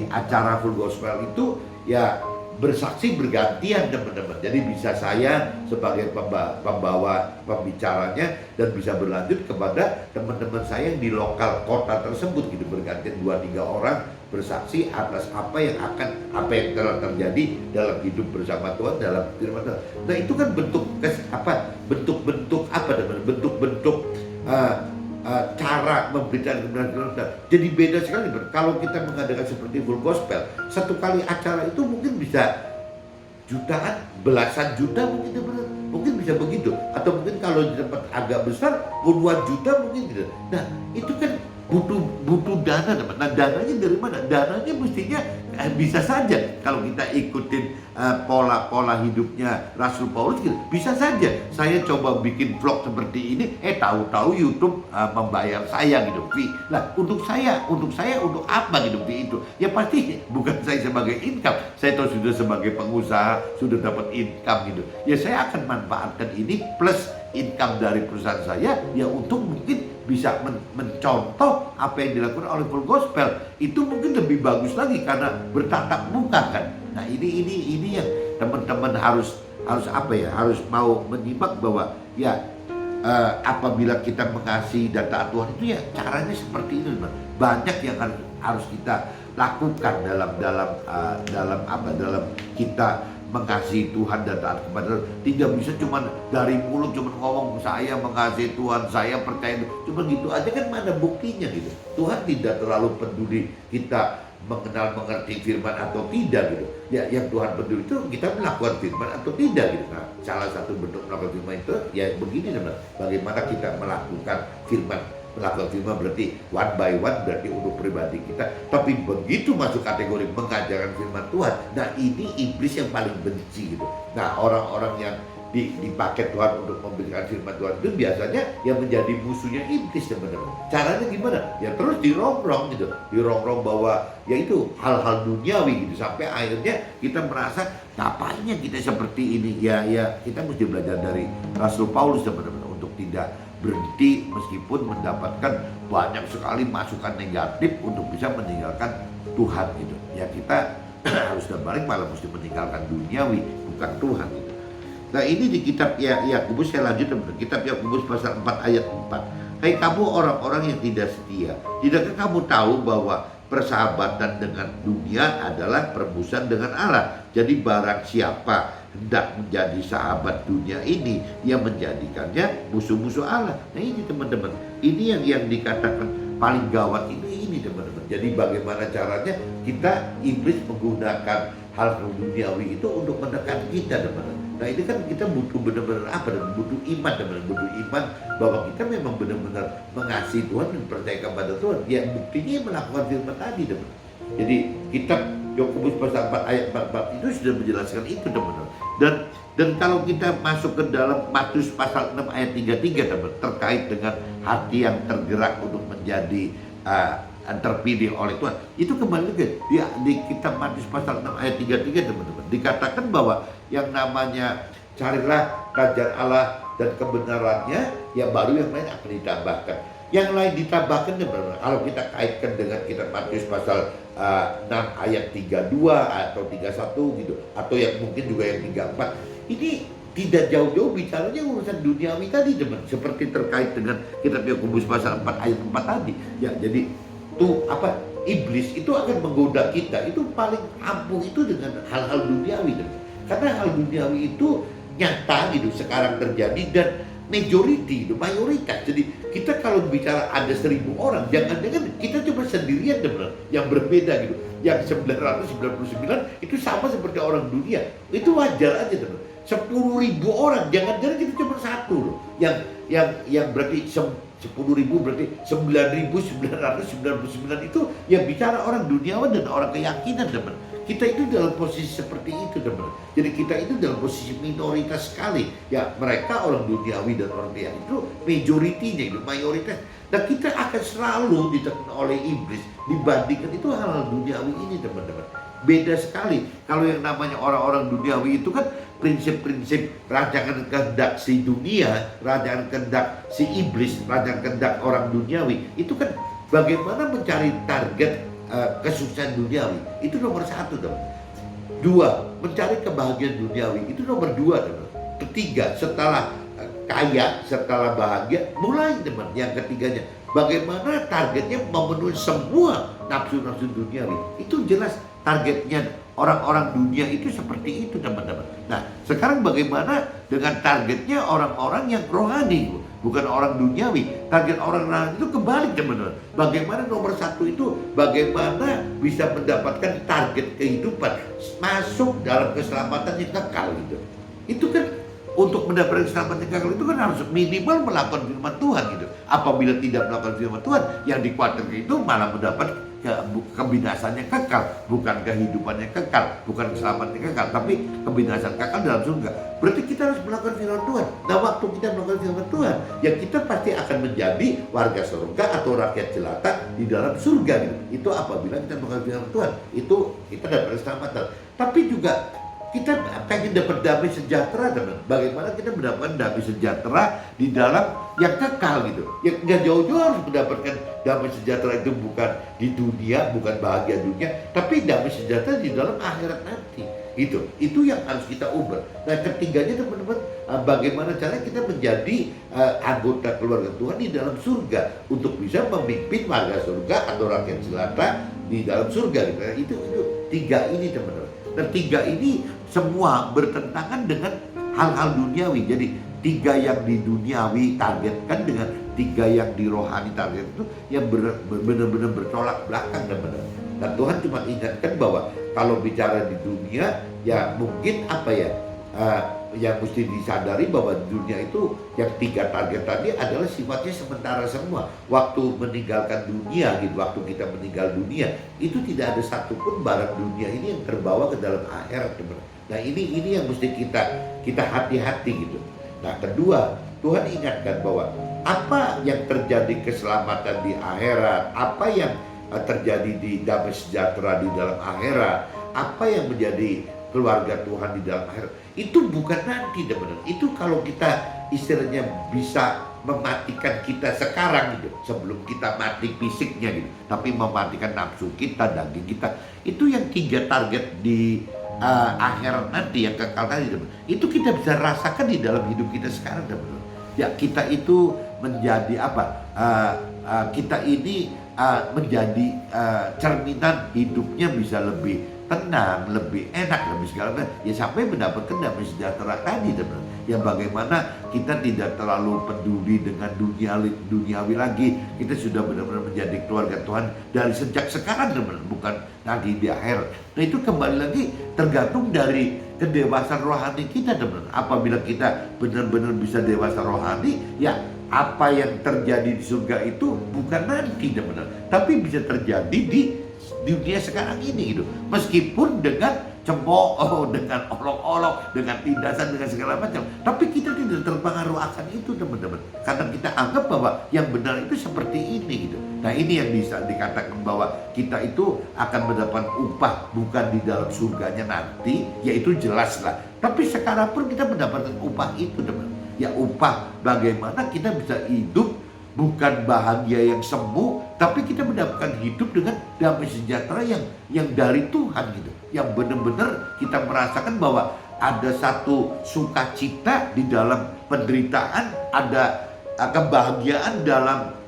acara Full Gospel itu ya bersaksi bergantian teman-teman. Jadi bisa saya sebagai pembawa pembicaranya dan bisa berlanjut kepada teman-teman saya yang di lokal kota tersebut gitu, bergantian 2-3 orang bersaksi atas apa yang telah terjadi dalam hidup bersama Tuhan dalam firman Tuhan. Nah, itu kan bentuk cara memberitakan kebenaran Tuhan. Jadi beda sekali. Kalau kita mengadakan seperti Full Gospel, satu kali acara itu mungkin bisa jutaan, belasan juta mungkin bisa begitu. Atau mungkin kalau di tempat agak besar puluhan juta mungkin gitu. Nah, itu kan butuh dana teman. Nah, dananya dari mana? Dananya mestinya bisa saja kalau kita ikutin pola hidupnya Rasul Paulus gitu. Bisa saja saya coba bikin vlog seperti ini, tahu-tahu YouTube membayar saya gitu fee. Nah, untuk saya untuk apa gitu fee itu? Ya pasti bukan saya sebagai income. Saya tahu sudah sebagai pengusaha sudah dapat income gitu. Ya saya akan manfaatkan ini plus income dari perusahaan saya ya untuk mungkin bisa mencontoh apa yang dilakukan oleh Full Gospel. Itu mungkin lebih bagus lagi karena bertatap muka kan. Nah, ini yang teman-teman harus mau menyimak bahwa ya apabila kita mengasihi dan taat Tuhan itu ya caranya seperti itu. Banyak yang harus kita lakukan dalam kita mengasihi Tuhan dan taat kepada Tuhan. Tidak bisa cuma dari mulut cuma ngomong saya mengasihi Tuhan, saya percaya, cuma gitu aja kan mana buktinya gitu. Tuhan tidak terlalu peduli kita mengerti firman atau tidak gitu. Ya, yang Tuhan peduli itu kita melakukan firman atau tidak gitu. Nah, salah satu bentuk melakukan firman itu ya begini teman, bagaimana kita melakukan firman Melakukan firman berarti one by one, berarti untuk pribadi kita. Tapi begitu masuk kategori mengajarkan firman Tuhan, nah ini iblis yang paling benci gitu. Nah orang-orang yang dipakai Tuhan untuk memberikan firman Tuhan itu biasanya yang menjadi musuhnya iblis teman-teman. Caranya gimana? Ya terus dirongrong gitu, dirongrong bahwa ya itu hal-hal duniawi gitu, sampai akhirnya kita merasa ngapainnya kita seperti ini. Ya kita mesti belajar dari Rasul Paulus teman-teman untuk tidak berhenti meskipun mendapatkan banyak sekali masukan negatif untuk bisa meninggalkan Tuhan gitu. Ya kita harus berbalik, malah mesti meninggalkan duniawi bukan Tuhan gitu. Nah ini di kitab Yakobus, saya lanjut teman-teman. Kitab Yakobus pasal 4 ayat 4. Hai kamu orang-orang yang tidak setia, tidakkah kamu tahu bahwa persahabatan dengan dunia adalah permusuhan dengan Allah? Jadi barang siapa hendak menjadi sahabat dunia ini, ia menjadikannya musuh-musuh Allah. Nah ini teman-teman, ini yang dikatakan paling gawat ini teman-teman. Jadi bagaimana caranya iblis menggunakan hal duniawi itu untuk menekan kita teman-teman. Nah ini kan kita butuh benar-benar butuh iman teman-teman, butuh iman bahwa kita memang benar-benar mengasihi Tuhan dan percaya kepada Tuhan. Ya buktinya melakukan firman tadi teman-teman. Jadi kitab Yakobus pasal 4 ayat 44 itu sudah menjelaskan itu teman-teman. Dan kalau kita masuk ke dalam Matius pasal 6 ayat 33 teman-teman, terkait dengan hati yang tergerak untuk menjadi terpilih oleh Tuhan, itu kembali lagi di kitab Matius pasal 6 ayat 33 teman-teman, dikatakan bahwa yang namanya carilah kerajaan Allah dan kebenarannya, ya baru yang lain akan ditambahkan. Yang lain ditambahkan teman-teman, kalau kita kaitkan dengan kitab Matius pasal 6 ayat 32 atau 31 gitu, atau yang mungkin juga yang 34, ini tidak jauh-jauh bicaranya urusan duniawi tadi teman, seperti terkait dengan kitab Yakobus pasal 4 ayat 4 tadi. Ya jadi iblis itu akan menggoda kita itu paling ampuh itu dengan hal-hal duniawi teman. Karena hal duniawi itu nyata gitu sekarang terjadi dan mayoritas. Jadi kita kalau bicara ada 1.000 orang, jangan-jangan kita cuma sendirian teman yang berbeda gitu. Yang 999 itu sama seperti orang dunia. Itu wajar aja teman. 10.000 orang, jangan-jangan kita cuma satu loh. Yang berarti 10.000 berarti 9.999 itu yang bicara orang duniawan dan orang keyakinan teman. Kita itu dalam posisi seperti itu teman. Jadi kita itu dalam posisi minoritas sekali. Ya mereka orang duniawi dan orang keyakinan itu majoritinya itu mayoritas. Dan kita akan selalu ditekan oleh iblis dibandingkan itu hal-hal duniawi ini teman-teman. Beda sekali. Kalau yang namanya orang-orang duniawi itu kan prinsip-prinsip rancangan kehendak si dunia, rancangan kehendak si iblis, rancangan kehendak orang duniawi. Itu kan bagaimana mencari target kesuksesan duniawi. Itu nomor 1 dong. 2, mencari kebahagiaan duniawi. Itu nomor 2 teman. Ketiga, setelah kaya, setelah bahagia, mulai teman. Yang ketiganya, bagaimana targetnya memenuhi semua nafsu-nafsu duniawi. Itu jelas targetnya orang-orang dunia itu seperti itu teman-teman. Nah sekarang bagaimana dengan targetnya orang-orang yang rohani, bukan orang duniawi. Target orang rohani itu kebalik teman-teman. Bagaimana nomor 1 itu bagaimana bisa mendapatkan target kehidupan, masuk dalam keselamatan yang kekal gitu. Itu kan untuk mendapatkan keselamatan yang kekal itu kan harus minimal melakukan firman Tuhan gitu. Apabila tidak melakukan firman Tuhan, yang dikhawatirkan itu malah mendapat kebinasannya kekal, bukan kehidupannya kekal, bukan keselamatannya kekal, tapi kebinasan kekal dalam surga. Berarti kita harus melakukan firman Tuhan. Nah waktu kita melakukan firman Tuhan, ya kita pasti akan menjadi warga surga atau rakyat jelata di dalam surga gitu. Itu apabila kita melakukan firman Tuhan, itu kita dapat keselamatan. Tapi juga kita pengen dapat damai sejahtera teman. Bagaimana kita mendapatkan damai sejahtera di dalam yang kekal gitu. Yang nggak jauh-jauh harus mendapatkan damai sejahtera itu bukan di dunia, bukan bahagia dunia, tapi damai sejahtera di dalam akhirat nanti. Itu yang harus kita ubah. Nah ketiganya teman-teman, bagaimana caranya kita menjadi anggota keluarga Tuhan di dalam surga untuk bisa memimpin warga surga atau rakyat jelata di dalam surga gitu. Itu 3 ini teman-teman. Dan 3 ini semua bertentangan dengan hal-hal duniawi. Jadi 3 yang di duniawi targetkan dengan 3 yang di rohani target itu yang benar-benar bertolak belakang teman-teman. Dan Tuhan cuma ingatkan bahwa kalau bicara di dunia ya mungkin yang mesti disadari bahwa dunia itu yang 3 target tadi adalah sifatnya sementara semua. Waktu meninggalkan dunia gitu, waktu kita meninggal dunia itu tidak ada satupun barang dunia ini yang terbawa ke dalam akhirat, teman. Nah ini yang mesti kita hati-hati gitu. Nah kedua, Tuhan ingatkan bahwa apa yang terjadi keselamatan di akhirat, apa yang terjadi di damai sejahtera di dalam akhirat, apa yang menjadi keluarga Tuhan di dalam akhirat, itu bukan nanti, teman. Itu kalau kita istilahnya bisa mematikan kita sekarang gitu, sebelum kita mati fisiknya gitu, tapi mematikan nafsu kita, daging kita. Itu yang 3 target di akhirat nanti yang kekal tadi, teman. Itu kita bisa rasakan di dalam hidup kita sekarang, teman. Ya kita itu menjadi apa? Kita ini menjadi cerminan hidupnya bisa lebih tenang, lebih enak, lebih segala macam. Ya sampai mendapatkan damai sejahtera tadi, teman. Ya bagaimana kita tidak terlalu peduli dengan duniawi lagi. Kita sudah benar-benar menjadi keluarga Tuhan dari sejak sekarang, teman, bukan nanti di akhir. Nah itu kembali lagi tergantung dari kedewasaan rohani kita, teman. Apabila kita benar-benar bisa dewasa rohani, ya apa yang terjadi di surga itu bukan nanti, teman, tapi bisa terjadi di dunia sekarang ini gitu. Meskipun dengan cemooh, dengan olok-olok, dengan tindasan, dengan segala macam, tapi kita tidak terpengaruh akan itu, teman-teman. Karena kita anggap bahwa yang benar itu seperti ini gitu. Nah ini yang bisa dikatakan bahwa kita itu akan mendapat upah bukan di dalam surganya nanti, yaitu jelas lah. Tapi sekarang pun kita mendapatkan upah itu, teman. Ya upah bagaimana kita bisa hidup bukan bahagia yang semu, tapi kita mendapatkan hidup dengan damai sejahtera yang dari Tuhan gitu. Yang benar-benar kita merasakan bahwa ada satu sukacita di dalam penderitaan, ada kebahagiaan dalam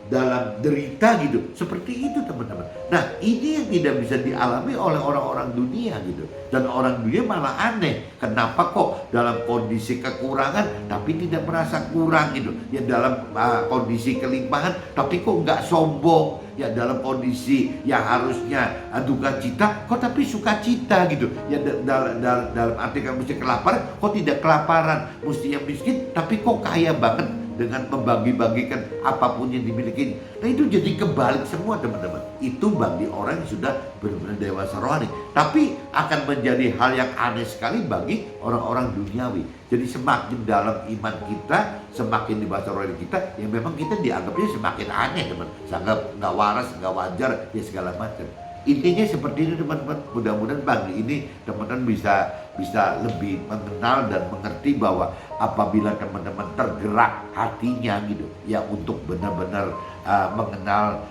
derita gitu. Seperti itu, teman-teman. Nah ini yang tidak bisa dialami oleh orang-orang dunia gitu. Dan orang dunia malah aneh, kenapa kok dalam kondisi kekurangan tapi tidak merasa kurang gitu. Ya dalam kondisi kelimpahan tapi kok nggak sombong. Ya dalam kondisi yang harusnya duka cita kok tapi sukacita gitu. Ya dalam arti kamu mesti kelaparan kok tidak kelaparan. Mesti yang miskin tapi kok kaya banget dengan membagi-bagikan apapun yang dimiliki. Nah itu jadi kebalik semua, teman-teman. Itu bagi orang yang sudah benar-benar dewasa rohani. Tapi akan menjadi hal yang aneh sekali bagi orang-orang duniawi. Jadi semakin dalam iman kita, semakin dewasa rohani kita, ya memang kita dianggapnya semakin aneh, teman. Sangat nggak waras, nggak wajar, ya segala macam. Intinya seperti ini, teman-teman. Mudah-mudahan pagi ini teman-teman bisa lebih mengenal dan mengerti bahwa apabila teman-teman tergerak hatinya gitu ya untuk benar-benar mengenal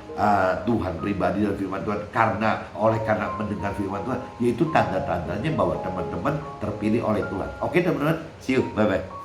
Tuhan pribadi dan firman Tuhan karena mendengar firman Tuhan, yaitu tanda-tandanya bahwa teman-teman terpilih oleh Tuhan. Oke, teman-teman, see you, bye-bye.